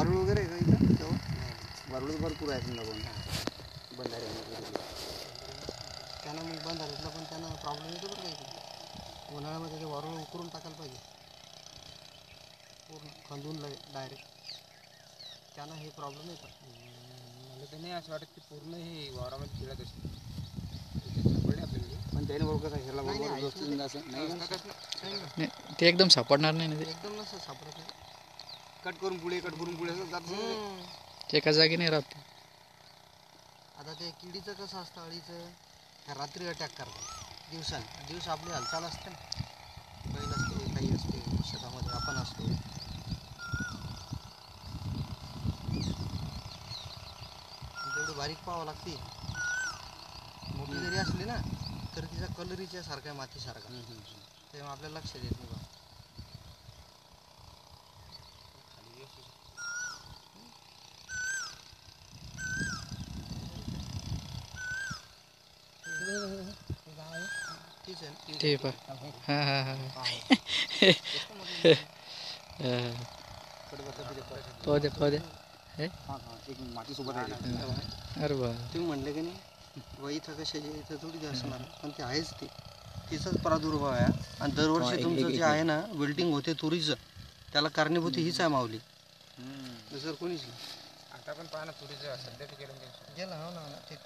वारुळ वगैरे आहे का इथं तेव्हा? वारुळ भरपूर आहे समजा बंधाऱ्यामध्ये. त्यांना मग बंधाऱ्यातला पण त्यांना प्रॉब्लेम येतो बरं का इकडे. उन्हाळ्यामध्ये ते वारुळ उकरून टाकायला पाहिजे पूर्ण खंदून डायरेक्ट. त्यांना हे प्रॉब्लेम येतात. मला तर नाही असं वाटत की पूर्ण हे वावरामध्ये खेळत असते. आपल्याला पण त्याने बरोबर कसं ह्याला बरोबर गोष्टी असं नाही ते एकदम सापडणार नाही ना. ते एकदम नसतं सापडत नाही. कट करून पुढे असं जात एका जागी नाही राहत. आता ते किडीचं कसं असतं अळीचं रात्री अटॅक करतात. दिवस आपली हालचाल असते ना. बैल असते काही असते शेतामध्ये आपण असतो. तेवढी बारीक पाहावं लागते. मोठी जरी असली ना तर तिचा कलरीच्या सारखा मातीसारखा. तेव्हा आपल्याला लक्ष देत नाही बा. ते पा हां हां हां पाहू दे एक मातीसोबत आहे. अरे वा. तुम्ही म्हणले की नाही इथं कशाचे इथं थोडी असणार पण ते आहेच. तिचाच प्रादुर्भाव आहे. आणि दरवर्षी तुमचं जे आहे ना वेल्डिंग होते तुरीचं त्याला कारणीभूत हीच आहे माऊली. दुसरं कोणीच नाही. आता पण पाहा ना तुरीचं सध्या ते केलं गेलं हो ना ते